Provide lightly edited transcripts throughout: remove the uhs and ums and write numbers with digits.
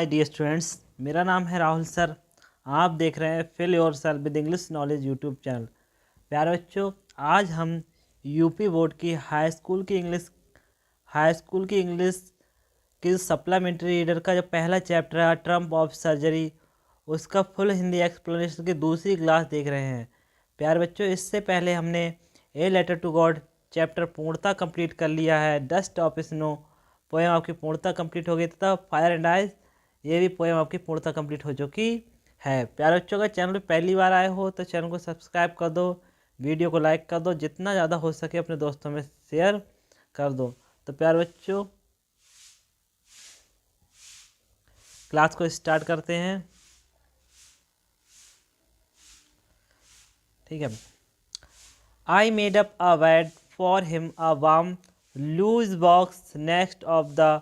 Hi dear students, मेरा नाम है राहुल सर। आप देख रहे हैं fill your self with English knowledge YouTube channel. प्यारे बच्चों, आज हम यूपी बोर्ड की हाई स्कूल की इंग्लिश की सप्लीमेंट्री रीडर का जो पहला चैप्टर है ट्रम्प ऑफ सर्जरी, उसका फुल हिंदी एक्सप्लेनेशन की दूसरी क्लास देख रहे हैं। प्यारे बच्चों, इससे पहले हमने a letter to God chapter पूर्णता कंप्लीट कर लिया है। डस्ट ऑफ स्नो पोएम आपकी पूर्णता कंप्लीट हो गई तथा फायर एंड आइज ये भी पोएम आपकी पूर्णता कंप्लीट हो चुकी है। प्यारे बच्चों, अगर चैनल पे पहली बार आए हो तो चैनल को सब्सक्राइब कर दो, वीडियो को लाइक कर दो, जितना ज़्यादा हो सके अपने दोस्तों में शेयर कर दो। तो प्यारे बच्चों, क्लास को स्टार्ट करते हैं। ठीक है। I made up a bed for him a warm loose box next of the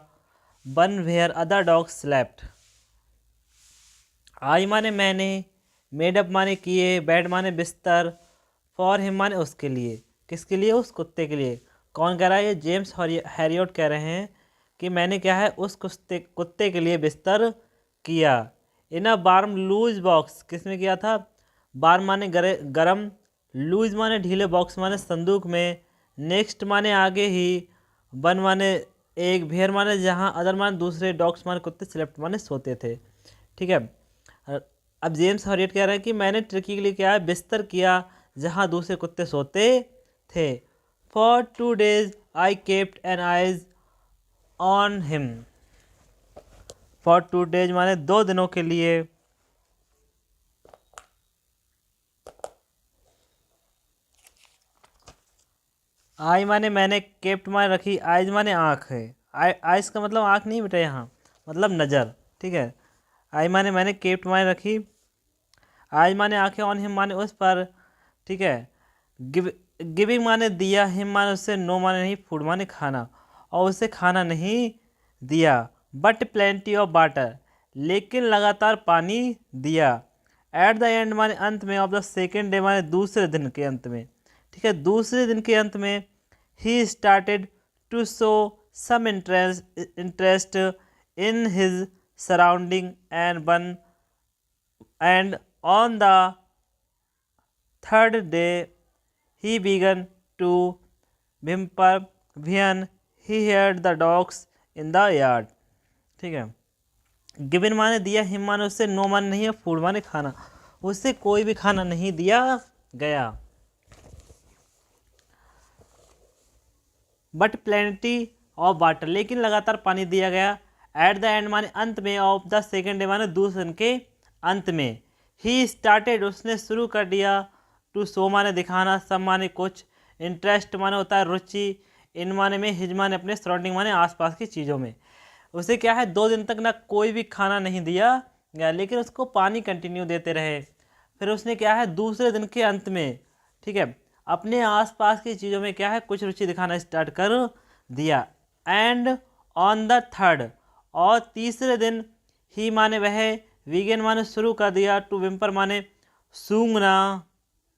one where other dogs slept. I माने मैंने, मेडअप माने किए, बेड माने बिस्तर, फॉर हिम माने उसके लिए। किसके लिए? उस कुत्ते के लिए। कौन कह रहा है? ये जेम्स हैरियट कह रहे हैं कि मैंने क्या है उस कुत्ते के लिए बिस्तर किया। इन अ वार्म लूज बॉक्स, किसमें किया था? वार्म माने गरम, लूज माने ढीले, बॉक्स माने संदूक में, नेक्स्ट माने आगे ही, वन माने एक, भेयर माने जहाँ, अदर माने दूसरे, डॉग्स माने कुत्ते, स्लेप्ट माने सोते थे। ठीक है। अब जेम्स हॉरियट कह रहे हैं कि मैंने टर्की के लिए क्या है? बिस्तर किया जहाँ दूसरे कुत्ते सोते थे। For 2 days I kept an eyes on him. For 2 days माने 2 दिनों के लिए। आई माने मैंने, केप्ट माने रखी, आइज माने आँख है। आइज का मतलब आँख नहीं बेटा, यहाँ मतलब नज़र। ठीक है। आई माने मैंने, केप्ट माने रखी, आइज माने आँखें, ऑन हिम माने उस पर। ठीक है। गिविंग माने दिया, हिम माने उससे, नो माने नहीं, फूड माने खाना, और उसे खाना नहीं दिया। बट प्लेंटी ऑफ वाटर, लेकिन लगातार पानी दिया। एट द एंड माने अंत में, ऑफ द सेकेंड डे माने दूसरे दिन के अंत में। ठीक है। दूसरे दिन के अंत में ही started to show some interest in his surrounding and on the third day he began to whimper when he heard the dogs in the yard। ठीक है। गिवन माने दिया, हिम माने उससे, नो माने नहीं है, फूड माने खाना, उससे कोई भी खाना नहीं दिया गया। बट प्लेंटी ऑफ वाटर, लेकिन लगातार पानी दिया गया। एट द एंड माने अंत में, ऑफ द सेकेंड डे माने दूसरे दिन के अंत में। ही स्टार्टेड, उसने शुरू कर दिया। टू शो माने दिखाना, सब माने कुछ, इंटरेस्ट माने होता है रुचि, इन माने में, हिज माने अपने, सराउंडिंग माने आसपास की चीज़ों में। उसे क्या है 2 दिन तक ना कोई भी खाना नहीं दिया गया, लेकिन उसको पानी कंटिन्यू देते रहे। फिर उसने क्या है दूसरे दिन के अंत में, ठीक है, अपने आसपास की चीज़ों में क्या है कुछ रुचि दिखाना स्टार्ट कर दिया। एंड ऑन द थर्ड, और तीसरे दिन, ही माने वह, वीगन माने शुरू कर दिया, टू विम्पर माने सूंघना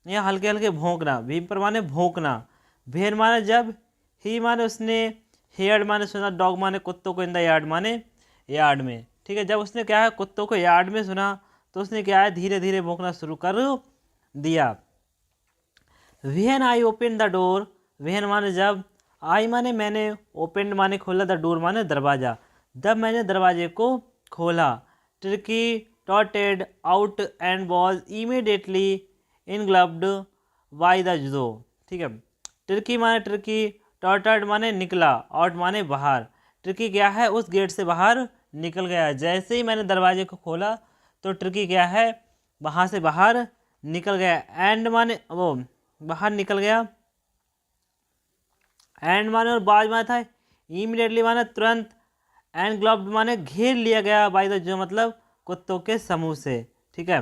या हल्के हल्के भौंकना, विम्पर माने भौंकना, भेड़ माने जब, ही माने उसने, हेयर्ड माने सुना, डॉग माने कुत्तों को, इन द यार्ड माने यार्ड में। ठीक है। जब उसने क्या है कुत्तों को यार्ड में सुना तो उसने क्या है धीरे धीरे भौंकना शुरू कर दिया। When I open the door, when माने जब, आई माने मैंने, ओपन माने खोला, द डोर माने दरवाज़ा, जब मैंने दरवाजे को खोला। टर्की टॉटेड out and was immediately engulfed by the जो। ठीक है। टर्की माने टर्की, टॉटेड माने निकला, आउट माने बाहर। टर्की क्या है उस गेट से बाहर निकल गया। जैसे ही मैंने दरवाजे को खोला तो टर्की क्या है वहाँ से बाहर निकल गया। एंड माने वो बाहर निकल गया। एंड माने और बाज माने था, इमीडिएटली माने तुरंत, एंड ग्लब्ड माने घेर लिया गया, बाय द जो मतलब कुत्तों के समूह से। ठीक है।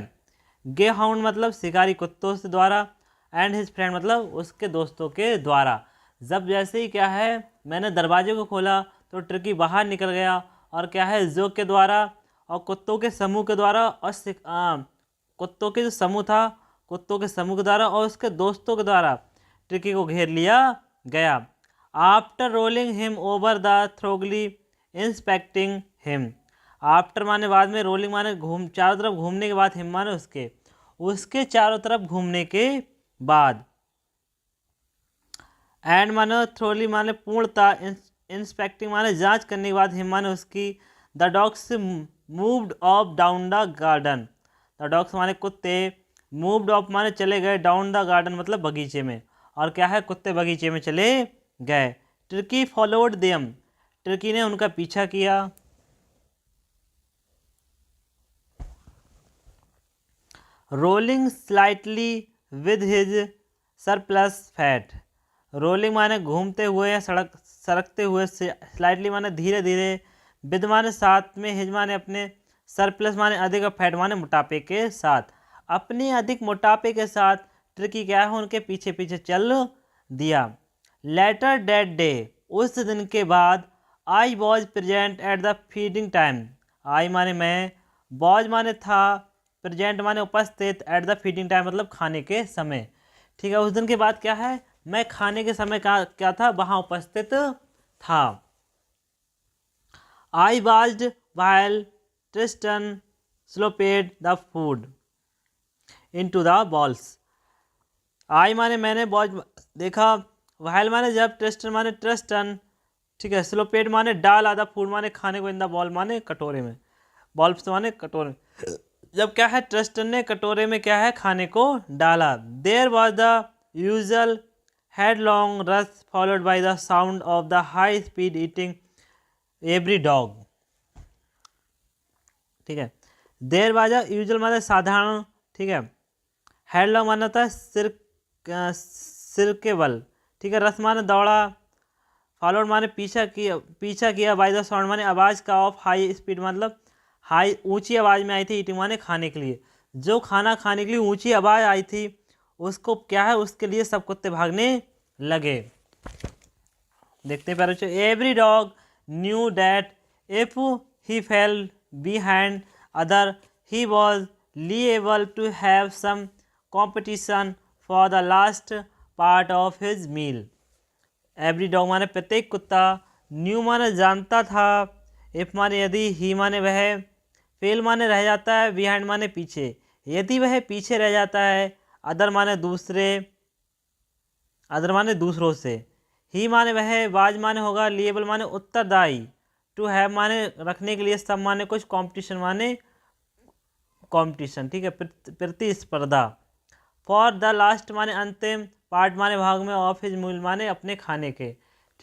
गे हाउंड मतलब शिकारी कुत्तों से द्वारा, एंड हिज फ्रेंड मतलब उसके दोस्तों के द्वारा। जब जैसे ही क्या है मैंने दरवाजे को खोला तो टर्की बाहर निकल गया, और क्या है जो के द्वारा और कुत्तों के समूह के द्वारा, और कुत्तों के जो समूह था कुत्तों के समूह के द्वारा और उसके दोस्तों के द्वारा टर्की को घेर लिया गया। After rolling him over the thoroughly inspecting him, after माने बाद में, रोलिंग माने चारों तरफ घूमने के बाद, हिम माने उसके चारों तरफ घूमने के बाद, एंड माने थ्रोली माने पूर्णता, इंस्पेक्टिंग माने जांच करने के बाद, हिम माने उसकी, the dogs moved of down the garden, the dogs माने कुत्ते, मूव्ड ऑफ माने चले गए, डाउन द गार्डन मतलब बगीचे में, और क्या है, कुत्ते बगीचे में चले गए। टर्की फॉलोड देम, टर्की ने उनका पीछा किया। Rolling slightly with his surplus fat, rolling माने घूमते हुए या सरकते हुए, स्लाइटली माने धीरे धीरे, विद माने साथ में, हिज माने अपने, सरप्लस माने अधिक, और फैट माने मोटापे के साथ, अपने अधिक मोटापे के साथ ट्रिकी क्या है, उनके पीछे पीछे चल दिया। लेटर डेट डे, उस दिन के बाद, I was present at the feeding time, I माने मैं, वॉज माने था, प्रेजेंट माने उपस्थित, एट द फीडिंग टाइम मतलब खाने के समय। ठीक है, उस दिन के बाद क्या है, मैं खाने के समय क्या था, वहाँ उपस्थित था। I watched while Tristan slopped the food into the bowls, I माने मैंने, वॉज देखा, वाइल माने जब, ट्रिस्टन माने ट्रिस्टन, ठीक है, स्लोपेड माने डाल, आधा फूड माने खाने को, इन द बॉल माने कटोरे में, बॉल्स माने कटोरे, जब क्या है, ट्रिस्टन ने कटोरे में क्या है, खाने को डाला। There was the usual headlong rush followed by the sound of the high speed eating every dog, ठीक है, देयर वॉज द यूजुअल माने साधारण, ठीक है, हेडलॉन्ग माना था सिरकेबल, ठीक है, रस माने दौड़ा, फॉलोड माने पीछा किया, बाय द साउंड माने आवाज़ का, ऑफ हाई स्पीड मतलब हाई ऊंची आवाज़ में आई थी, ईटिंग माने खाने के लिए, जो खाना खाने के लिए ऊंची आवाज़ आई थी उसको क्या है, उसके लिए सब कुत्ते भागने लगे। देखते हैं प्यारे बच्चों, every dog new that if he fail behind other he was liable to have some competition for the last part of his meal। Every dog माने प्रत्येक कुत्ता, न्यू माने जानता था, इफ माने यदि, ही माने वह, फेल माने रह जाता है, बिहाइंड माने पीछे, यदि वह पीछे रह जाता है, अदर माने दूसरे, अदर माने दूसरों से, ही माने वह, वाज माने होगा, लिएबल माने उत्तरदायी, टू हैव माने रखने के लिए, सब माने कुछ, कंपटीशन माने कंपटीशन, ठीक है, प्रतिस्पर्धा, फॉर द लास्ट माने अंतिम, पार्ट माने भाग में, ऑफ हिज मील माने अपने खाने के,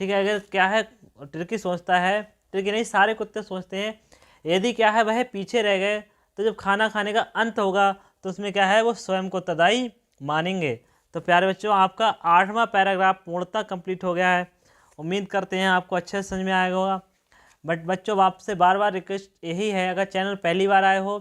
ठीक है। अगर क्या है, टर्की सोचता है, टर्की नहीं सारे कुत्ते सोचते हैं, यदि क्या है वह पीछे रह गए तो जब खाना खाने का अंत होगा तो उसमें क्या है वो स्वयं को उत्तरदायी मानेंगे। तो प्यारे बच्चों आपका 8वां पैराग्राफ पूर्णतः कंप्लीट हो गया है। उम्मीद करते हैं आपको अच्छे से समझ में आएगा होगा। बट बच्चों आपसे बार बार रिक्वेस्ट यही है, अगर चैनल पहली बार आए हो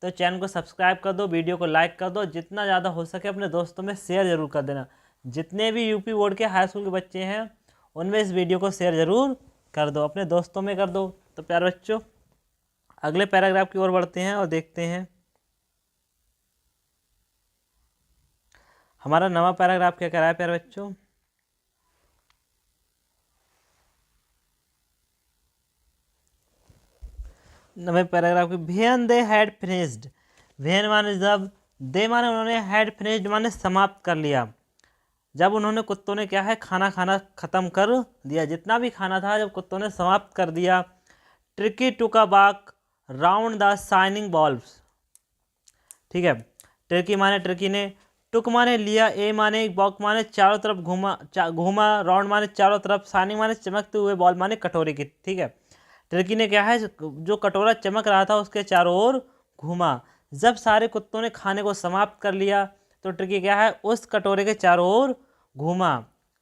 तो चैनल को सब्सक्राइब कर दो, वीडियो को लाइक कर दो, जितना ज़्यादा हो सके अपने दोस्तों में शेयर ज़रूर कर देना। जितने भी यूपी बोर्ड के हाई स्कूल के बच्चे हैं उनमें इस वीडियो को शेयर ज़रूर कर दो, अपने दोस्तों में कर दो। तो प्यारे बच्चों अगले पैराग्राफ की ओर बढ़ते हैं और देखते हैं हमारा नवा पैराग्राफ क्या कह रहा है। प्यारे बच्चों नवे पैराग्राफ की, when they had finished, when माने जब, दे माने उन्होंने, हैड फिनिश्ड माने समाप्त कर लिया। जब उन्होंने कुत्तों ने क्या है खाना खाना ख़त्म कर दिया, जितना भी खाना था जब कुत्तों ने समाप्त कर दिया। Tricky took a walk round the shining bowls, ठीक है। ट्रिकी माने ट्रिकी ने, टुक माने लिया, ए माने वॉक माने चारों तरफ घूमा, राउंड माने चारों तरफ, शाइनिंग माने चमकते हुए, बॉल माने कटोरे की, ठीक है। ट्रिकी ने क्या है जो कटोरा चमक रहा था उसके चारों ओर घूमा। जब सारे कुत्तों ने खाने को समाप्त कर लिया तो ट्रिकी क्या है उस कटोरे के चारों ओर घूमा,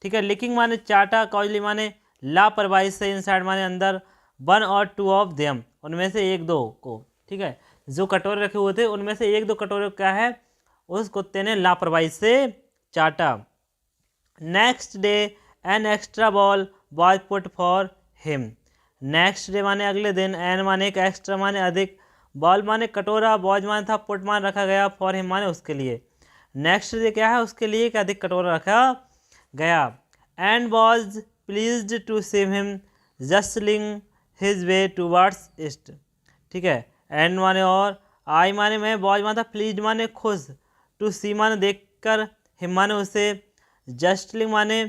ठीक है। लिकिंग माने चाटा, कॉजली माने लापरवाही से, इनसाइड माने अंदर, वन और टू ऑफ देम उनमें से एक दो को, ठीक है। जो कटोरे रखे हुए थे उनमें से एक दो कटोरे क्या है उस कुत्ते ने लापरवाही से चाटा। Next day an extra ball was put for him, next day माने अगले दिन, एन माने एक, एक्स्ट्रा माने अधिक, बॉल माने कटोरा, बॉज माने था, पुट माने रखा गया, फॉर हिम माने उसके लिए। नेक्स्ट डे क्या है उसके लिए एक अधिक कटोरा रखा गया। And was pleased to see him jostling his way towards east, ठीक है। एंड माने और, आई माने मैं, वॉज माने प्लीज माने खुश, टू सी माने देखकर, हिम माने उसे, जस्टली माने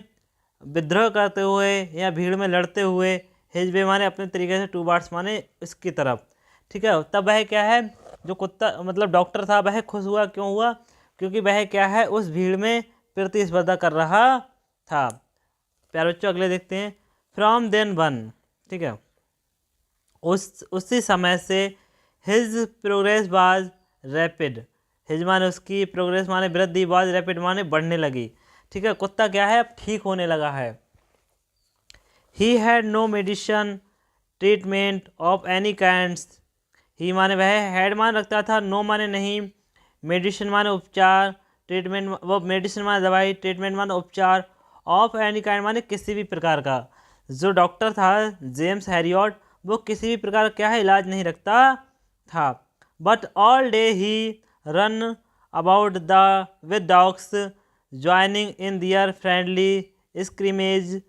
विद्रोह करते हुए या भीड़ में लड़ते हुए, हिज वे माने अपने तरीके से, टू बार्ड्स माने इसकी तरफ। ठीक है। तब वह क्या है, जो कुत्ता मतलब डॉक्टर था, वह खुश हुआ। क्यों हुआ? क्योंकि वह क्या है, उस भीड़ में प्रतिस्पर्धा कर रहा था। प्यारे बच्चों अगले देखते हैं। फ्रॉम देन वन, ठीक है, उसी समय से his progress was rapid, his माने उसकी, प्रोग्रेस माने वृद्धि, वाज रैपिड माने बढ़ने लगी। ठीक है। कुत्ता क्या है, अब ठीक होने लगा है। He had no medicine treatment of any kinds, he माने वह, हैड मान रखता था, नो माने नहीं, मेडिसिन माने उपचार, ट्रीटमेंट वो मेडिसिन माने दवाई, ट्रीटमेंट माने उपचार, ऑफ एनी काइंड माने किसी भी प्रकार का। जो डॉक्टर था जेम्स हैरियट, वो किसी भी प्रकार का क्या है, इलाज नहीं रखता था। But all day he run about the with dogs, joining in their friendly scrimmage.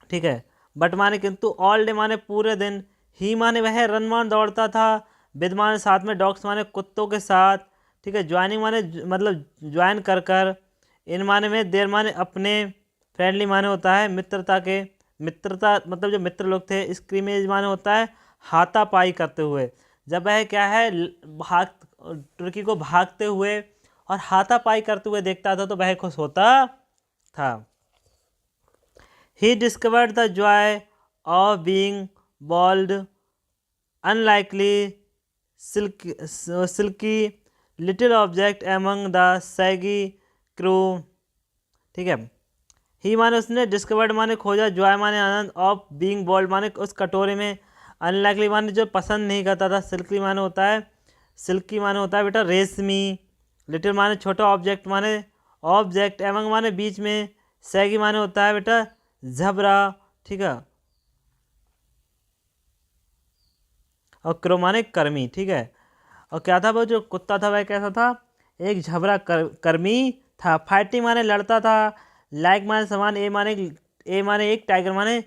ठीक है। बट माने किंतु, ऑल डे माने पूरे दिन, ही माने वह रन मान दौड़ता था, विद माने साथ में, डॉग्स माने कुत्तों के साथ। ठीक है। ज्वाइनिंग माने मतलब ज्वाइन कर कर, इन माने में, देर माने अपने, फ्रेंडली माने होता है मित्रता के, मित्रता मतलब जो मित्र लोग थे, स्क्रीमेज माने होता है हाथापाई करते हुए। जब वह क्या है, भाग तुर्की को भागते हुए और हाथापाई करते हुए देखता था तो वह खुश होता था। He discovered the joy of being bold, unlikely, silky little object among the saggy crew। ठीक है। ही माने उसने, डिस्कवर्ड माने खोजा, जॉय माने आनंद, ऑफ बीइंग बोल्ड माने उस कटोरे में, अनलाइकली माने जो पसंद नहीं करता था, सिल्की माने होता है, सिल्की माने होता है बेटा रेशमी, लिटिल माने छोटा, ऑब्जेक्ट माने ऑब्जेक्ट, एमंग माने बीच में, सैगी माने होता है बेटा झबरा। ठीक है। और क्रो माने कर्मी। ठीक है। और क्या था वो जो कुत्ता था वह कैसा था, एक झबरा कर्मी था। फाइटिंग माने लड़ता था, लाइक माने समान, ए माने एक, टाइगर माने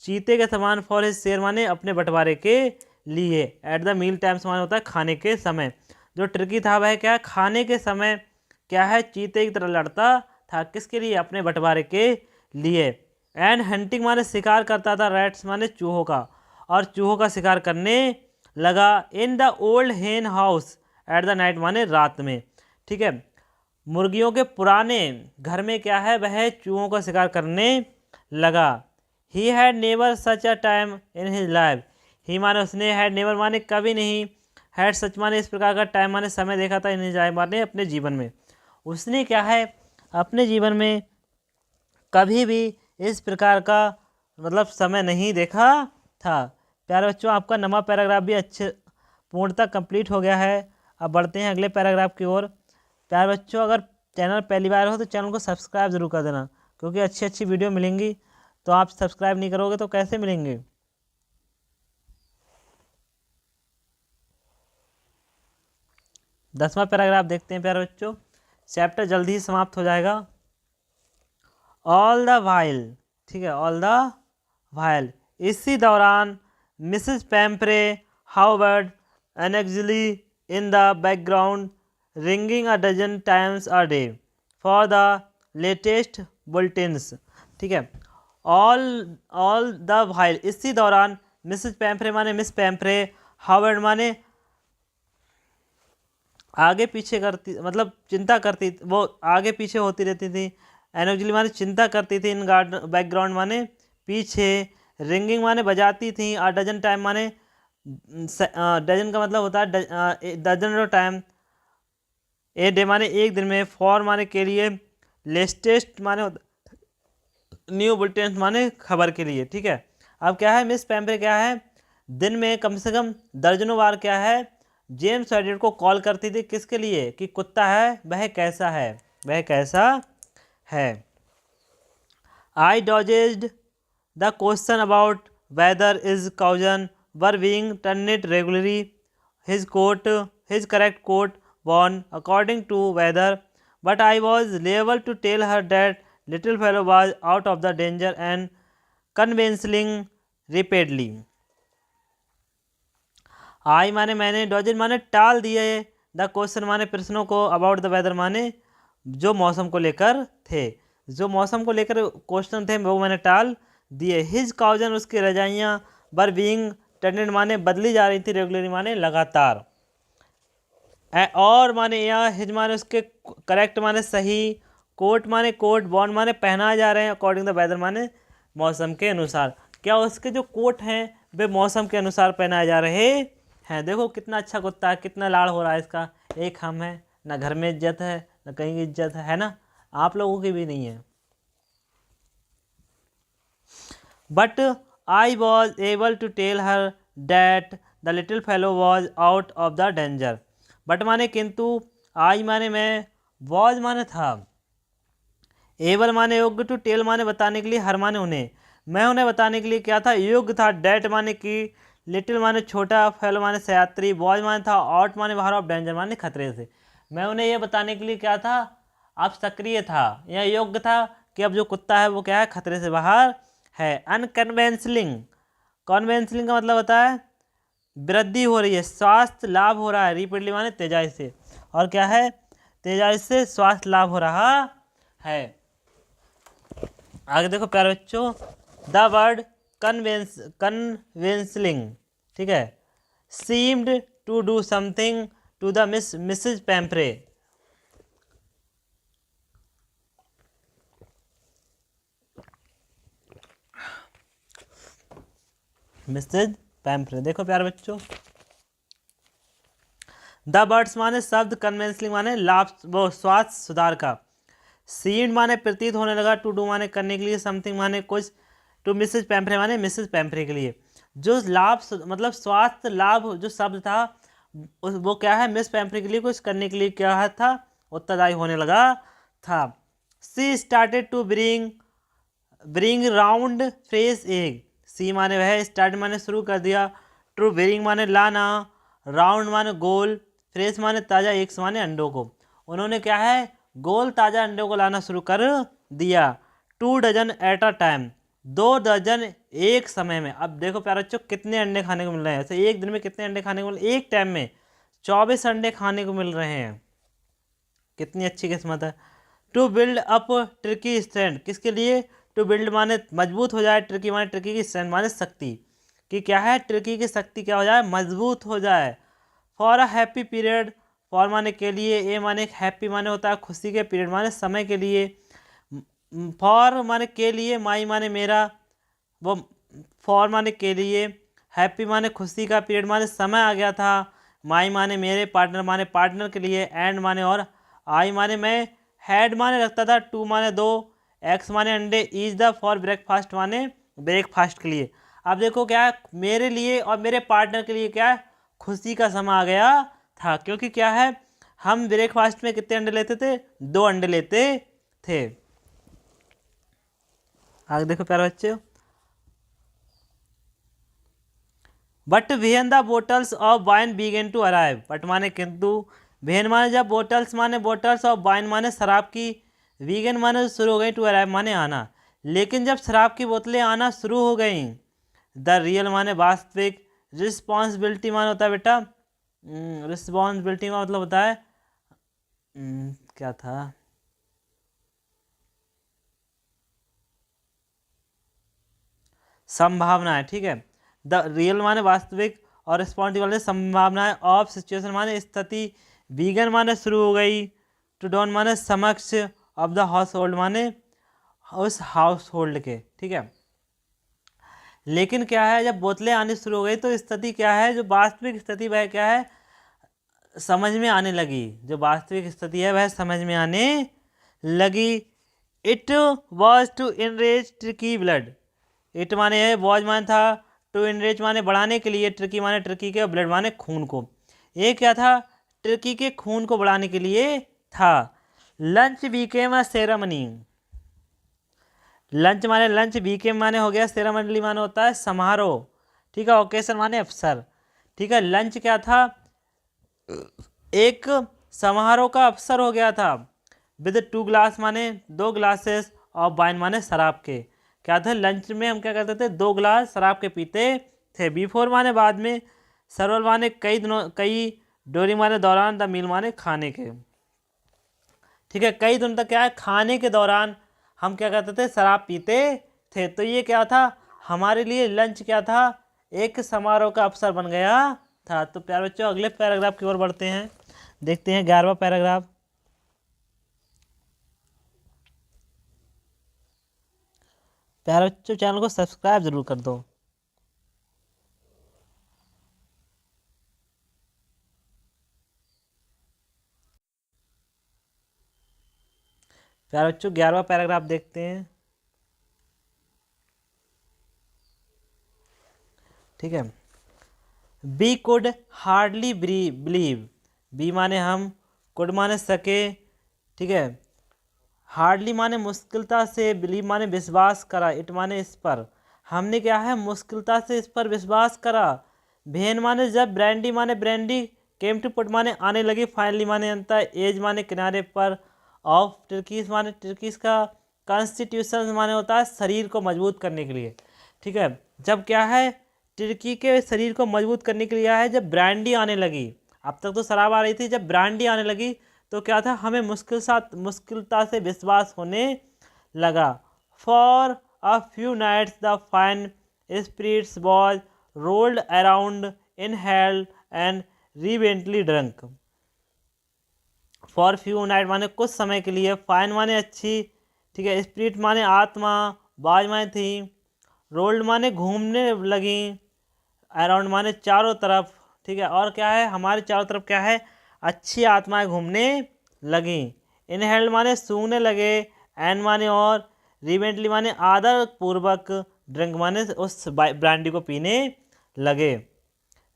चीते के समान, फॉर हिज शेयर माने अपने बंटवारे के लिए, एट द मील टाइम्स माने होता है खाने के समय। जो टर्की था वह क्या है, खाने के समय क्या है, चीते की तरह लड़ता था, किसके लिए, अपने बंटवारे के लिए। एंड हंटिंग माने शिकार करता था, रैट्स माने चूहों का, और चूहों का शिकार करने लगा। इन द ओल्ड हेन हाउस एट द नाइट माने रात में। ठीक है। मुर्गियों के पुराने घर में क्या है, वह चूहों का शिकार करने लगा। He had never such a time in his life, he माने उसने, हैड नेवर माने कभी नहीं, हैड सच माने इस प्रकार का, टाइम माने समय देखा था, इन हिज लाइफ माने अपने जीवन में। उसने क्या है, अपने जीवन में कभी भी इस प्रकार का मतलब समय नहीं देखा था। प्यारे बच्चों आपका नवा पैराग्राफ भी अच्छे पूर्णतः कंप्लीट हो गया है। अब बढ़ते हैं अगले पैराग्राफ की ओर। प्यारे बच्चों अगर चैनल पहली बार हो तो चैनल को सब्सक्राइब जरूर कर देना, क्योंकि अच्छी अच्छी वीडियो मिलेंगी, तो आप सब्सक्राइब नहीं करोगे तो कैसे मिलेंगे। 10वां पैराग्राफ देखते हैं प्यारे बच्चों, चैप्टर जल्दी ही समाप्त हो जाएगा। ऑल द वाइल, ठीक है, ऑल द वाइल, इसी दौरान Mrs Pumphrey hovered anxiously in the background, ringing a dozen times a day for the latest bulletins. ठीक है। ऑल द वाइल, इसी दौरान, मिसेस पैम्परे माने मिस पैम्परे, हावर्ड माने आगे पीछे करती मतलब चिंता करती, वो आगे पीछे होती रहती थी। एनर्जली माने चिंता करती थी, इन गार्डन बैकग्राउंड माने पीछे, रिंगिंग माने बजाती थी, आ डजन टाइम माने डजन का मतलब होता है डजन टाइम, ए डे माने एक दिन में, फॉर माने के लिए, लेटेस्ट माने न्यू बुलेटिन माने खबर के लिए। ठीक है। अब क्या है, मिस पैम्परे क्या है, दिन में कम से कम दर्जनों बार क्या है, जेम्स हैरियट को कॉल करती थी, किसके लिए, कि कुत्ता है वह कैसा है, वह कैसा है। I dodged the question about whether his cushions were being turned regularly, his correct coat born according to weather, but I was able to tell her that little fellow was out of the danger and convincing rapidly. आई माने मैंने, डॉजेंट माने टाल दिए, the question माने प्रश्नों को, about the weather माने जो मौसम को लेकर थे, जो मौसम को लेकर क्वेश्चन थे वो मैंने टाल दिए। हिज काउजन उसकी रजाइयाँ, बर बीइंग टेंडेड माने बदली जा रही थी, रेगुलरली माने लगातार। और माने या हिज माने उसके, करेक्ट माने सही, कोट माने कोट, बॉन्ड माने पहनाए जा रहे हैं, अकॉर्डिंग द वेदर माने मौसम के अनुसार। क्या उसके जो कोट हैं वे मौसम के अनुसार पहनाए जा रहे हैं। देखो कितना अच्छा कुत्ता है, कितना लाड़ हो रहा है इसका। एक हम है ना, घर में इज्जत है ना कहीं की इज्जत है ना, आप लोगों की भी नहीं है। But I was able to tell her that the little fellow was out of the danger. But माने किंतु, आई माने मैं, वॉज माने था, एबल माने योग्य, टू टेल माने बताने के लिए, हर माने उन्हें, मैं उन्हें बताने के लिए क्या था, योग्य था, डैट माने कि, लिटिल माने छोटा, फेलो माने सयात्री, वॉज माने था, आउट माने बाहर, ऑफ डेंजर माने खतरे से। मैं उन्हें यह बताने के लिए क्या था, अब सक्रिय था या योग्य था कि अब जो कुत्ता है वो क्या है, खतरे से बाहर है। अनकन्वेंसलिंग, कॉन्वेंसलिंग का मतलब होता है वृद्धि हो रही है, स्वास्थ्य लाभ हो रहा है, रिपीटली माने तेजाई से, और क्या है, तेजाई से स्वास्थ्य लाभ हो रहा है। आगे देखो प्यारे बच्चों, द वर्ड कन्वेंसलिंग, ठीक है, seemed to do something to the Mrs Pumphrey. Mrs Pumphrey, देखो प्यारे बच्चों, द वर्ड्स माने शब्द, कन्वेंसलिंग माने लाभ, वो स्वास्थ्य सुधार का, सीम्ड माने प्रतीत होने लगा, टू डू माने करने के लिए, समथिंग माने कुछ, टू मिसेज पैम्परे माने मिसेज पैम्परे के लिए। जो लाभ मतलब स्वास्थ्य लाभ जो शब्द था वो क्या है, मिस पैम्परे के लिए कुछ करने के लिए क्या था, उत्तरदायी होने लगा था। She started to bring round fresh egg, she माने वह, स्टार्ट माने शुरू कर दिया, टू ब्रिंग माने लाना, राउंड माने गोल, फ्रेश माने ताज़ा, एग्स माने अंडों को। उन्होंने क्या है, गोल ताज़ा अंडों को लाना शुरू कर दिया। 2 डजन एट अ टाइम, 2 दर्जन एक समय में। अब देखो प्यारे बच्चों कितने अंडे खाने को मिल रहे हैं, ऐसे एक दिन में कितने अंडे खाने को मिल, एक टाइम में 24 अंडे खाने को मिल रहे हैं, कितनी अच्छी किस्मत है। To build up Tricki strength, किसके लिए, टू बिल्ड माने मजबूत हो जाए, ट्रिकी माने ट्रिकी की स्ट्रेंथ माने शक्ति, कि क्या है, ट्रिकी की शक्ति क्या हो जाए, मजबूत हो जाए। For a happy period, for माने के लिए, ए माने हैप्पी माने होता है खुशी के, पीरियड माने समय के लिए, फॉर माने के लिए, माई माने मेरा, वो फॉर माने के लिए, हैप्पी माने खुशी का, पीरियड माने समय आ गया था, माई माने मेरे, पार्टनर माने पार्टनर के लिए, एंड माने और, आई माने मैं, हैड माने रखता था, टू माने दो, एक्स माने अंडे, इज द फॉर ब्रेकफास्ट माने ब्रेकफास्ट के लिए। अब देखो क्या है, मेरे लिए और मेरे पार्टनर के लिए क्या है, खुशी का समय आ गया था, क्योंकि क्या है, हम ब्रेकफास्ट में कितने अंडे लेते थे, 2 अंडे लेते थे। आगे देखो प्यारे बच्चे, but when the bottles of wine began to arrive, but माने किंतु, वेन माने जब, बोटल्स माने बोटल्स ऑफ वाइन माने शराब की, वीगन माने शुरू हो गई, टू अराइव माने आना, लेकिन जब शराब की बोतलें आना शुरू हो गई, द रियल माने वास्तविक, रिस्पॉन्सिबिलिटी माने होता है बेटा, रिस्पॉन्सिबिलिटी का मतलब होता है क्या था, संभावनाएं, ठीक है, द रियल माने वास्तविक और रिस्पॉन्सिबल संभावनाएं, ऑफ सिचुएशन माने स्थिति, वीगन माने शुरू हो गई, टू डाउन माने समक्ष, ऑफ द हाउस होल्ड माने उस हाउस होल्ड के, ठीक है। लेकिन क्या है, जब बोतलें आनी शुरू हो गई तो स्थिति क्या है, जो वास्तविक स्थिति वह क्या है, समझ में आने लगी, जो वास्तविक स्थिति है वह समझ में आने लगी। It was to enrich Tricki blood, it माने है, वॉज माने था, टू इनरेज माने बढ़ाने के लिए, ट्रिकी माने ट्रिकी के, ब्लड माने खून को। ये क्या था, ट्रिकी के खून को बढ़ाने के लिए था। लंच बीकेम अ सेरेमनी, लंच माने लंच, बीकेम माने हो गया, सेरेमनी माने होता है समारोह, ठीक है, ओकेशन माने अवसर, ठीक है। लंच क्या था, एक समारोह का अवसर हो गया था, विद 2 ग्लास माने 2 ग्लासेस ऑफ वाइन माने शराब के, क्या था, लंच में हम क्या करते थे, 2 ग्लास शराब के पीते थे। बिफोर माने बाद में, सर्वल माने कई दिनों, कई, ड्यूरिंग माने दौरान, द मील माने खाने के। ठीक है, कई दिनों तक क्या है, खाने के दौरान हम क्या करते थे, शराब पीते थे। तो ये क्या था, हमारे लिए लंच क्या था, एक समारोह का अवसर बन गया था। तो प्यारे बच्चों अगले पैराग्राफ की ओर बढ़ते हैं, देखते हैं 11वां पैराग्राफ। प्यारे बच्चों चैनल को सब्सक्राइब जरूर कर दो। प्यारे बच्चों 11वां पैराग्राफ देखते हैं। ठीक है, we could hardly believe, we माने हम, कुड माने सके, ठीक है, हार्डली माने मुश्किलता से, बिलीव माने विश्वास करा, इट माने इस पर, हमने क्या है मुश्किलता से इस पर विश्वास करा। भेन माने जब, ब्रांडी माने ब्रांडी, केम टू पुट माने आने लगी, फाइनली माने अंत, एज माने किनारे पर, ऑफ टर्कीस माने टर्कीस का, कॉन्स्टिट्यूशन माने होता है शरीर को मजबूत करने के लिए। ठीक है, जब क्या है तुर्की के शरीर को मजबूत करने के लिए है, जब ब्रांडी आने लगी, अब तक तो शराब आ रही थी, जब ब्रांडी आने लगी तो क्या था, हमें मुश्किलता से विश्वास होने लगा। For a few nights the fine spirits was rolled around in held and reverently drunk. For few night माने कुछ समय के लिए, फाइन माने अच्छी, ठीक है, स्पिरिट माने आत्मा, बाज माने थी, रोल्ड माने घूमने लगी, अराउंड माने चारों तरफ। ठीक है, और क्या है, हमारे चारों तरफ क्या है, अच्छी आत्माएं घूमने लगी। इनहेल्ड माने सूंघने लगे, एंड माने और, रिवेंटली माने आदर पूर्वक, ड्रिंक माने उस ब्रांडी को पीने लगे।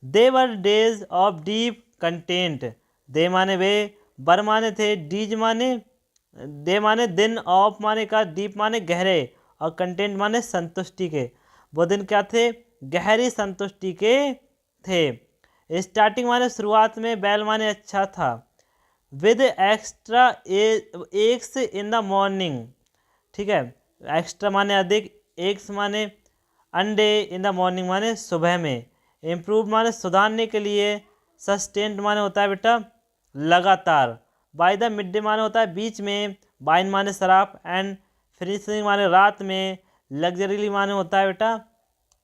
दे वर डेज ऑफ डीप कंटेंट, दे माने वे, बर माने थे, डीज माने, दे माने दिन, ऑफ माने का, डीप माने गहरे, और कंटेंट माने संतुष्टि के। वो दिन क्या थे, गहरी संतुष्टि के थे। स्टार्टिंग माने शुरुआत में, बैल माने अच्छा था, with extra eggs in the morning. ठीक है, एक्स्ट्रा माने अधिक, एग्स माने अंडे, इन द मॉर्निंग माने सुबह में, इम्प्रूव माने सुधारने के लिए, सस्टेंट माने होता है बेटा लगातार, बाय द मिड डे माने होता है बीच में, बाइन माने शराब, एंड फिनिशिंग माने रात में, लग्जरीली माने होता है बेटा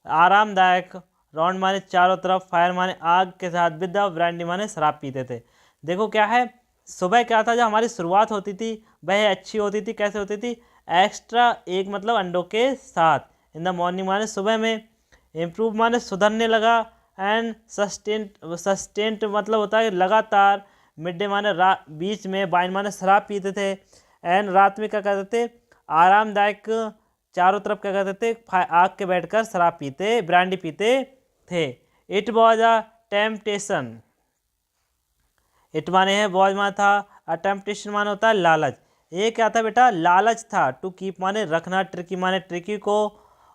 आरामदायक, राउंड माने चारों तरफ, फायर माने आग के साथ, विद द ब्रांडी माने शराब पीते थे। देखो क्या है, सुबह क्या था, जब हमारी शुरुआत होती थी वह अच्छी होती थी, कैसे होती थी, एक्स्ट्रा एक मतलब अंडों के साथ, इन द मॉर्निंग माने सुबह में, इम्प्रूव माने सुधरने लगा, एंड सस्टेंट मतलब होता है लगातार, मिड डे माने बीच में, बाइन माने शराब पीते थे, एंड रात में क्या करते थे, आरामदायक, चारों तरफ क्या करते थे, आग के बैठकर शराब पीते, ब्रांडी पीते थे। It was a temptation, it माने है, वॉज माने था, अ टेम्पटेशन माने होता है लालच, ये क्या था बेटा, लालच था। टू कीप माने रखना, ट्रिकी माने ट्रिकी को,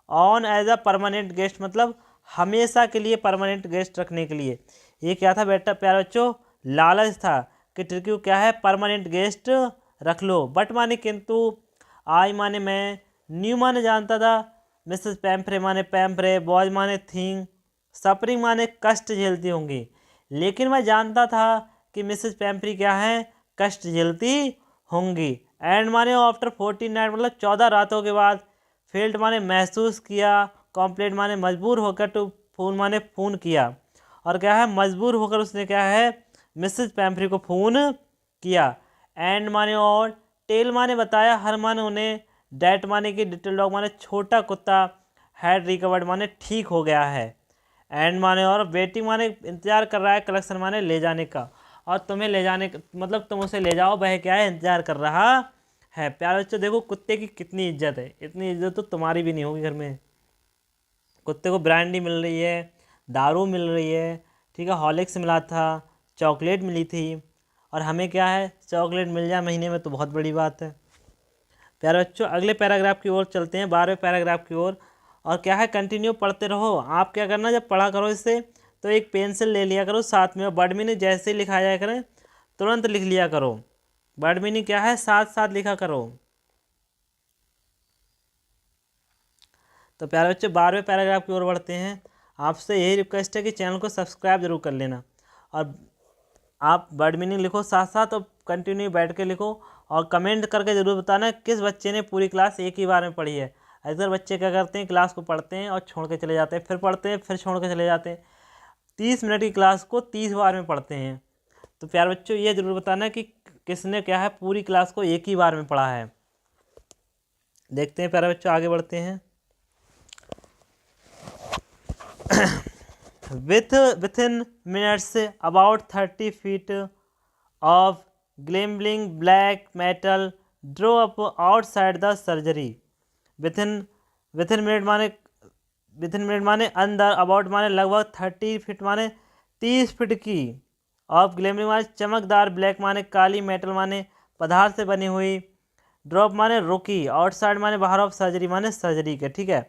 on as a permanent guest मतलब हमेशा के लिए परमानेंट गेस्ट रखने के लिए, ये क्या था बेटा प्यारे बच्चों, लालच था कि ट्रिकी को क्या है, परमानेंट गेस्ट रख लो। बट माने किंतु, आई माने मैं, न्यू माने जानता था, मिसेस पैम्फ्रे माने पैम्फ्रे, बॉज माने थिंग, सफरिंग माने कष्ट झेलती होंगी, लेकिन मैं जानता था कि मिसेस पैम्फ्री क्या है, कष्ट झेलती होंगी। एंड माने आफ्टर 14 नाइट मतलब 14 रातों के बाद, फेल्ट माने महसूस किया, कॉम्प्लेट माने मजबूर होकर, टू फोन माने फ़ोन किया, और क्या है मजबूर होकर उसने क्या है मिसेस पैम्फ्री को फ़ोन किया। एंड माने और, टेल माने बताया, हर माने उन्हें, डैट माने की, लिटिल डॉग माने छोटा कुत्ता, हैड रिकवर्ड माने ठीक हो गया है, एंड माने और, वेटिंग माने इंतजार कर रहा है, कलेक्शन माने ले जाने का, और तुम्हें ले जाने का मतलब तुम उसे ले जाओ, वह क्या है इंतजार कर रहा है। प्यारे बच्चों देखो कुत्ते की कितनी इज्जत है, इतनी इज्जत तो तुम्हारी भी नहीं होगी घर में। कुत्ते को ब्रांडी मिल रही है, दारू मिल रही है, ठीक है, हॉर्लिक्स मिला था, चॉकलेट मिली थी, और हमें क्या है चॉकलेट मिल जाए महीने में तो बहुत बड़ी बात है। प्यारे बच्चों अगले पैराग्राफ की ओर चलते हैं, 12वें पैराग्राफ की ओर, और क्या है कंटिन्यू पढ़ते रहो। आप क्या करना, जब पढ़ा करो इससे तो एक पेंसिल ले लिया करो साथ में, और वर्ड मीनिंग जैसे ही लिखा जाए करें तुरंत लिख लिया करो। वर्ड मीनिंग क्या है साथ साथ लिखा करो। तो प्यारे बच्चों 12वें पैराग्राफ की ओर बढ़ते हैं। आपसे यही रिक्वेस्ट है कि चैनल को सब्सक्राइब जरूर कर लेना, और आप वर्ड मीनिंग लिखो साथ साथ, और कंटिन्यू बैठ के लिखो, और कमेंट करके ज़रूर बताना किस बच्चे ने पूरी क्लास एक ही बार में पढ़ी है। अक्सर बच्चे क्या करते हैं, क्लास को पढ़ते हैं और छोड़ के चले जाते हैं, फिर पढ़ते हैं फिर छोड़ के चले जाते हैं, 30 मिनट की क्लास को 30 बार में पढ़ते हैं। तो प्यारे बच्चों, ये ज़रूर बताना कि किसने क्या है पूरी क्लास को एक ही बार में पढ़ा है। देखते हैं प्यारे बच्चों, आगे बढ़ते हैं। within minutes about 30 feet of gleaming black metal drew up outside the surgery। within minute माने अंदर, about माने लगभग, 30 फीट माने 30 फीट की, ऑफ ग्लेमरिंग माने चमकदार, ब्लैक माने काली, मेटल माने पदार्थ से बनी हुई, ड्रॉप माने रुकी, आउटसाइड माने बाहर, ऑफ सर्जरी माने सर्जरी के। ठीक है,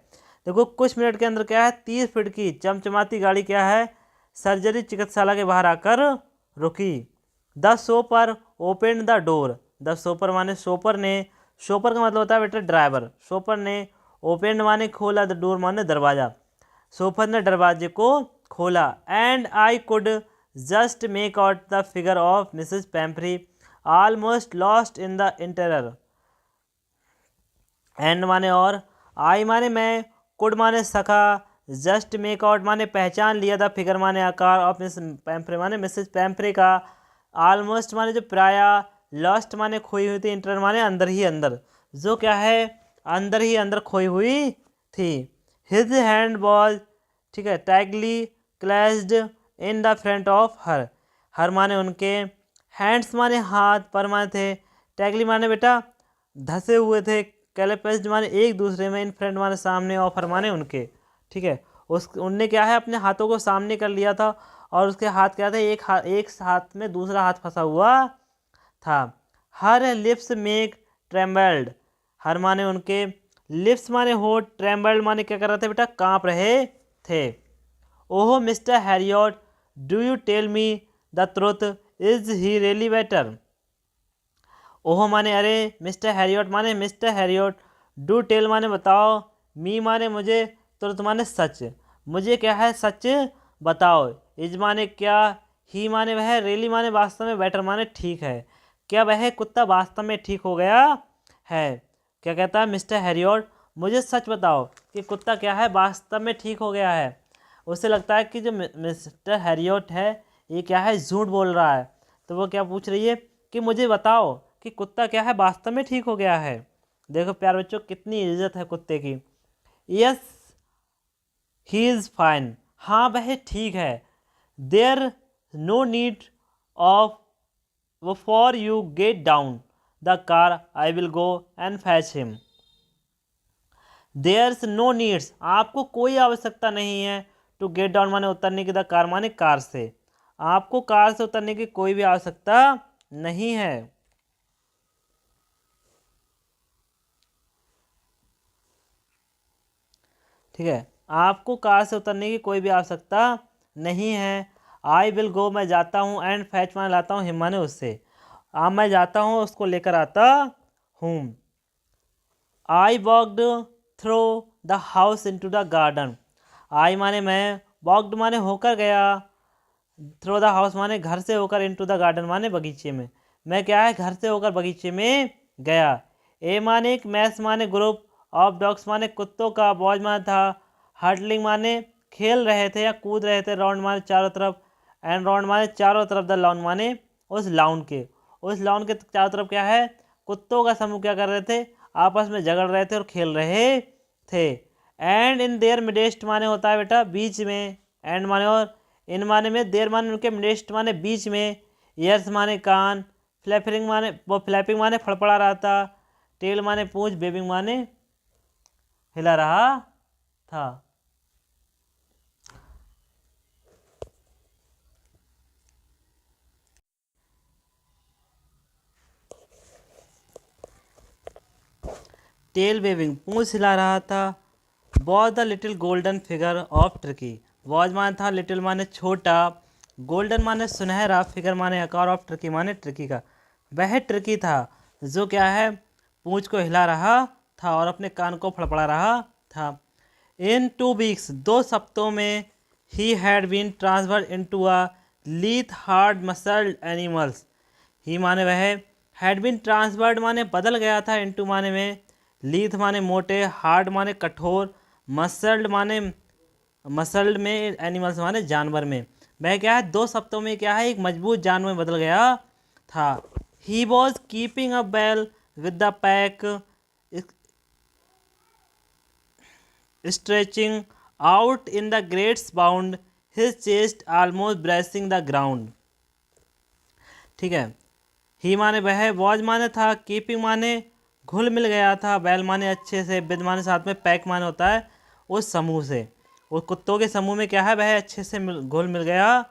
देखो कुछ मिनट के अंदर क्या है, 30 फीट की चमचमाती गाड़ी क्या है, सर्जरी चिकित्सालय के बाहर आकर रुकी। The chauffeur open the door. The chauffeur माने शोपर ने, शोपर का मतलब होता है बेटा ड्राइवर, शोपर ने, ओपन माने खोला, द डोर माने दरवाज़ा, शोपर ने दरवाजे को खोला। And I could just make out the figure of Mrs Pomfrey almost lost in the interior. And माने और, आई माने मैं, कुड माने सका, जस्ट मेक आउट माने पहचान लिया था, फिगर माने आकार, ऑफ मिस पैम्फ्रे माने मिसेस पैम्फ्रे का, ऑलमोस्ट माने जो प्राय, लॉस्ट माने खोई हुई थी, इंटर माने अंदर ही अंदर, जो क्या है अंदर ही अंदर खोई हुई थी। हिज हैंड वॉज, ठीक है, tightly clasped in the front of her. Her माने उनके, हैंड्स माने हाथ, पर माने थे, टाइटली माने बेटा धसे हुए थे, कैलेपेस्ड माने एक दूसरे में, इन फ्रंट माने सामने, ऑफर माने उनके। ठीक है, उनने क्या है अपने हाथों को सामने कर लिया था, और उसके हाथ क्या थे, एक हाथ में दूसरा हाथ फंसा हुआ था। Her lips make trembled. Her माने उनके, लिप्स माने होठ, ट्रेम्बल्ड माने क्या कर रहे थे बेटा, कांप रहे थे। ओहो mister Herriot, do you tell me the truth, is he really better. ओहो माने अरे, मिस्टर हैरियट माने मिस्टर हैरियट, डू टेल माने बताओ, मी माने मुझे, तुरंत माने सच, मुझे क्या है सच बताओ, इज माने क्या, ही माने वह, रियली माने वास्तव में, बेटर माने ठीक है, क्या वह कुत्ता वास्तव में ठीक हो गया है। क्या कहता है मिस्टर हैरियट, मुझे सच बताओ कि कुत्ता क्या है वास्तव में ठीक हो गया है। उसे लगता है कि जो मिस्टर हैरियट है ये क्या है झूठ बोल रहा है, तो वो क्या पूछ रही है कि मुझे बताओ कि कुत्ता क्या है वास्तव में ठीक हो गया है। देखो प्यार बच्चों कितनी इज्जत है कुत्ते की। यस ही इज़ फाइन, हाँ वह ठीक है। There no need of for you get down the car, I will go and fetch him. There's no needs, आपको कोई आवश्यकता नहीं है, टू गेट डाउन माने उतरने की, द कार माने कार से, आपको कार से उतरने की कोई भी आवश्यकता नहीं है। ठीक है, आपको कार से उतरने की कोई भी आवश्यकता नहीं है। आई विल गो, मैं जाता हूँ, एंड फैच माने लाता हूँ, हिम माने उससे, मैं जाता हूँ उसको लेकर आता हूँ। I walked through the house into the garden. I माने मैं, वॉकड माने होकर गया, थ्रू द हाउस माने घर से होकर, इनटू द गार्डन माने बगीचे में, मैं क्या है घर से होकर बगीचे में गया। ए माने एक, मैस माने ग्रुप, ऑफ डॉग्स माने कुत्तों का, बॉज माने था, हर्टलिंग माने खेल रहे थे या कूद रहे थे, राउंड माने चारों तरफ, एंड राउंड माने चारों तरफ, द लॉन माने उस लाउन के, उस लाउन के चारों तरफ क्या है कुत्तों का समूह क्या कर रहे थे, आपस में झगड़ रहे थे और खेल रहे थे। एंड इन देयर मिडेस्ट माने होता है बेटा बीच में, एंड माने और, इन माने में, देयर माने उनके, मिडेस्ट माने बीच में, ईयर्स माने कान, फ्लैपिंग माने वो फ्लैपिंग माने फड़फड़ा रहा था, टेल माने पूंछ, बेबिंग माने हिला रहा था। टेल वेविंग पूंछ हिला रहा था। Was the little golden figure of tricky, was माने था, लिटिल माने छोटा, गोल्डन माने सुनहरा, फिगर माने आकार, ऑफ ट्रिकी माने ट्रिकी का, वह ट्रिकी था जो क्या है पूंछ को हिला रहा था और अपने कान को फड़फड़ा रहा था। इन 2 वीक्स 2 सप्ताहों में, he had been transferred into a lithe hard muscled animals. He माने वह, हैड बीन ट्रांसफर्ड माने बदल गया था, इनटू माने में, लीथ माने मोटे, हार्ड माने कठोर, मसल्ड माने मसल्ड में, एनिमल्स माने जानवर में। वह क्या है, 2 सप्ताहों में क्या है, एक मजबूत जानवर में बदल गया था। He was keeping a well with the pack stretching out in the greats bound, his chest almost bracing the ground. ठीक है, ही माने वह, वॉज माने था, कीपिंग माने घुल मिल गया था, बैल माने अच्छे से, विद माने साथ में, पैक माने होता है उस समूह से, उस कुत्तों के समूह में क्या है, वह अच्छे से घुल मिल गया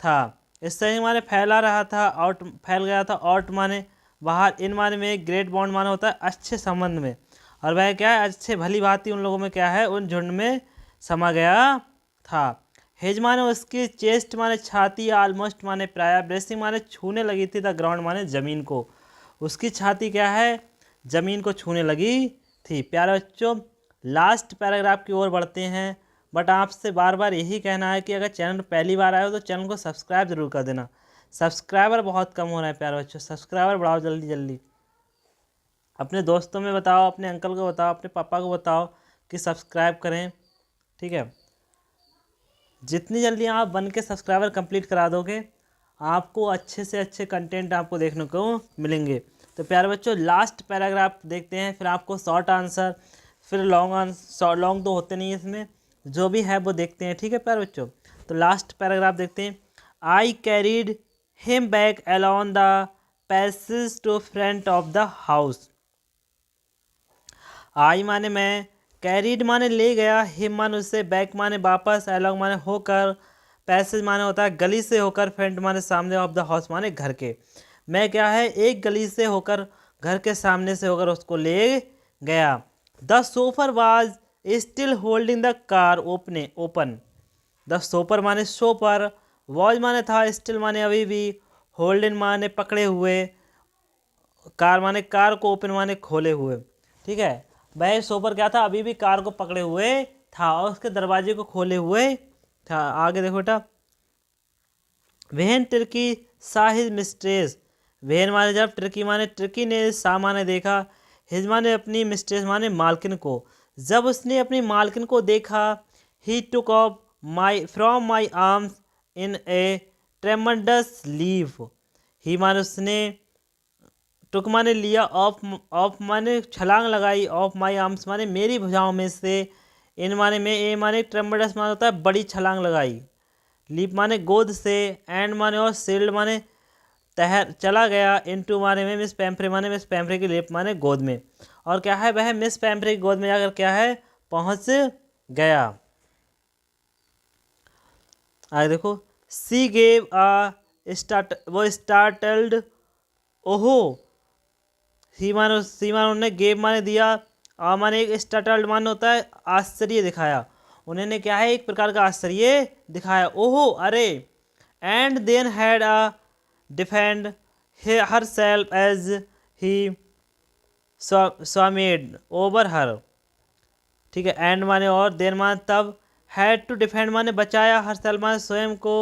था। इस तरह माने फैला रहा था, आउट फैल गया था, आउट माने बाहर, इन माने में ग्रेट बॉन्ड माने होता है अच्छे संबंध में, और वह क्या है, अच्छे भली भांति उन लोगों में क्या है, उन झुंड में समा गया था। हिज माने उसकी, चेस्ट माने छाती, ऑलमोस्ट माने प्राय, ब्रेसिंग माने छूने लगी थी, द ग्राउंड माने ज़मीन को, उसकी छाती क्या है, ज़मीन को छूने लगी थी। प्यारे बच्चों, लास्ट पैराग्राफ की ओर बढ़ते हैं, बट आपसे बार बार यही कहना है कि अगर चैनल पहली बार आए हो तो चैनल को सब्सक्राइब जरूर कर देना। सब्सक्राइबर बहुत कम हो रहा है प्यारे बच्चों, सब्सक्राइबर बढ़ाओ जल्दी जल्दी। अपने दोस्तों में बताओ, अपने अंकल को बताओ, अपने पापा को बताओ कि सब्सक्राइब करें। ठीक है, जितनी जल्दी आप बन के सब्सक्राइबर कंप्लीट करा दोगे, आपको अच्छे से अच्छे कंटेंट आपको देखने को मिलेंगे। तो प्यारे बच्चों, लास्ट पैराग्राफ देखते हैं, फिर आपको शॉर्ट आंसर, फिर लॉन्ग आंसर, लॉन्ग तो होते नहीं इसमें, जो भी है वो देखते हैं। ठीक है प्यारे बच्चों, तो लास्ट पैराग्राफ देखते हैं। I carried him back along the passage to front of the house. I माने मैं, कैरीड माने ले गया, हिम माने उससे, बैक माने वापस, अलॉन्ग माने होकर, पैसेज माने होता है गली से होकर, फ्रंट माने सामने, ऑफ द हाउस माने घर के। मैं क्या है, एक गली से होकर, घर के सामने से होकर उसको ले गया। The chauffeur was still holding the car open. The chauffeur माने सोपर, वॉज माने था, स्टिल माने अभी भी, होल्डिंग माने पकड़े हुए, कार माने कार को, ओपन माने खोले हुए। ठीक है, वह सोपर क्या था, अभी भी कार को पकड़े हुए था और उसके दरवाजे को खोले हुए था। आगे देखो बेटा, वेहन टर्की साहिज मिस्ट्रेस, वेहन माने जब, टर्की माने टर्की ने, सा माने देखा, हिज माने अपनी, मिस्ट्रेस माने मालकिन को। जब उसने अपनी मालकिन को देखा, he took of my from my arms in a tremendous leap. He माने उसने, टुक माने लिया, ऑफ माने छलांग लगाई, ऑफ माई आर्म्स माने मेरी भुजाओं में से, इन माने में, ए माने ट्रेमंडस माने होता है बड़ी छलांग लगाई, लीप माने गोद से, एंड माने और, सील्ड माने तहर चला गया, इनटू माने में, मिस पैम्फ्रे माने मिस पैम्फ्रे की लिप माने गोद में, और क्या है, वह मिस पैम्फ्रे की गोद में जाकर क्या है, पहुंच गया। आगे देखो, सी गेव आ स्टार्ट, वो स्टार्टल्ड, ओहो, सी माने उन्होंने, गेव माने दिया, आ माने एक, स्टार्टल्ड माने होता है आश्चर्य दिखाया, उन्होंने क्या है, एक प्रकार का आश्चर्य दिखाया, ओहो अरे, and then had a defend herself as he swarmed over her. ठीक है, एंड माने और, देन माने तब, हैड टू डिफेंड माने बचाया, हर सेल्फ माने स्वयं को,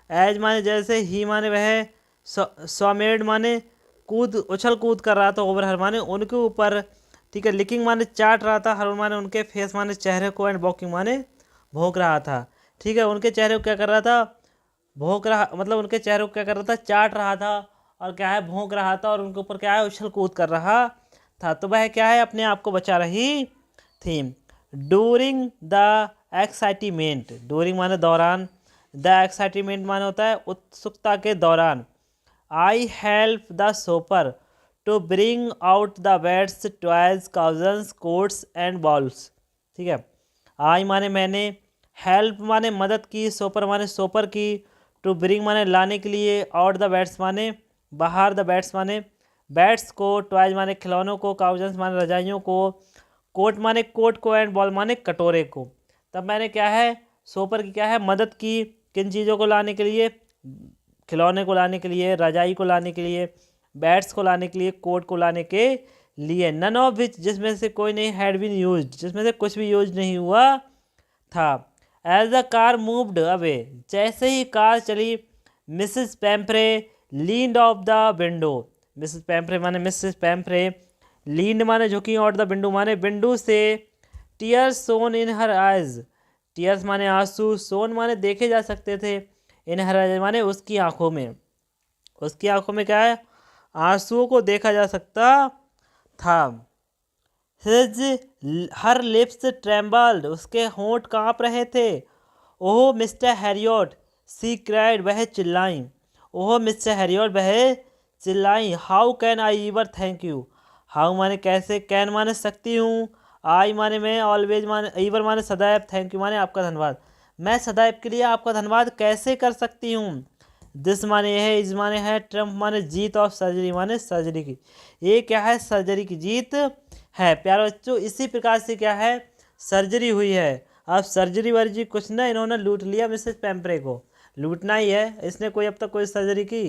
एज माने जैसे, ही माने वह, स्वामेड माने कूद, उछल कूद कर रहा था, ओवर हर माने उनके ऊपर। ठीक है, लिकिंग माने चाट रहा था, हर माने उनके, फेस माने चेहरे को, एंड वॉकिंग माने भोंक रहा था। ठीक है, उनके चेहरे को क्या कर रहा था, भोंक रहा, मतलब उनके चेहरे को क्या कर रहा था, चाट रहा था, और क्या है, भोंक रहा था, और उनके ऊपर क्या है, उछल कूद कर रहा था। तो वह क्या है, अपने आप को बचा रही थी। डूरिंग द एक्साइटमेंट, डूरिंग माने दौरान, द एक्साइटमेंट माने होता है उत्सुकता के दौरान, I help the chauffeur to bring out the bats, toys, cushions, coats and bowls. ठीक है, आई माने मैंने, हेल्प माने मदद की, सोपर माने सोपर की, टू ब्रिंग माने लाने के लिए, आउट द बैट्स माने बाहर, द बैट्स माने बैट्स को, टॉयज माने खिलौनों को, काउजन्स माने रजाइयों को, कोट माने कोट को, एंड बॉल माने कटोरे को। तब मैंने क्या है, सोपर की क्या है, मदद की, किन चीज़ों को लाने के लिए, खिलौने को लाने के लिए, रजाई को लाने के लिए, बैट्स को लाने के लिए, कोट को लाने के लिए, नन ऑफ विच जिसमें से कोई नहीं, हैड बीन यूज्ड जिसमें से कुछ भी यूज नहीं हुआ था, as the car moved away, जैसे ही कार चली, Mrs Pumphrey leaned off the window, Mrs Pumphrey माने मिसेस पेम्प्रे, लीन्ड माने झुकी, और द विंडो माने विंडो से, tears shone in her eyes, tears माने आंसू, सोन माने देखे जा सकते थे, इन हर आइज माने उसकी आंखों में, उसकी आंखों में क्या है, आंसुओं को देखा जा सकता था। हिज हर लिप्स ट्रेम्बल्ड, उसके होंठ कांप रहे थे। ओह मिस्टर हैरियट, सी क्राइड, वह चिल्लाई। ओह मिस्टर हैरियट, वह चिल्लाई। How can I ईवर thank you, how माने कैसे, कैन माने सकती हूँ, आई माने मैं, ऑलवेज माने, ईवर माने सदैव, थैंक यू माने आपका धन्यवाद, मैं सदैव के लिए आपका धन्यवाद कैसे कर सकती हूँ। दिस माने यह है, इज माने है, ट्रम्प माने जीत, ऑफ सर्जरी माने सर्जरी की, ये क्या है, सर्जरी की जीत है। प्यारे बच्चों, इसी प्रकार से क्या है, सर्जरी हुई है। अब सर्जरी वर्जरी कुछ ना, इन्होंने लूट लिया मिसेस पेम्प्रे को, लूटना ही है, इसने कोई अब तक कोई सर्जरी की,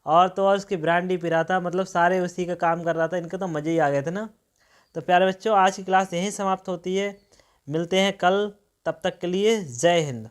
और तो और उसकी ब्रांड ही पिरा था, मतलब सारे उसी का काम कर रहा था, इनके तो मज़े ही आ गए थे ना। तो प्यारे बच्चों, आज की क्लास यहीं समाप्त होती है, मिलते हैं कल, तब तक के लिए जय हिंद।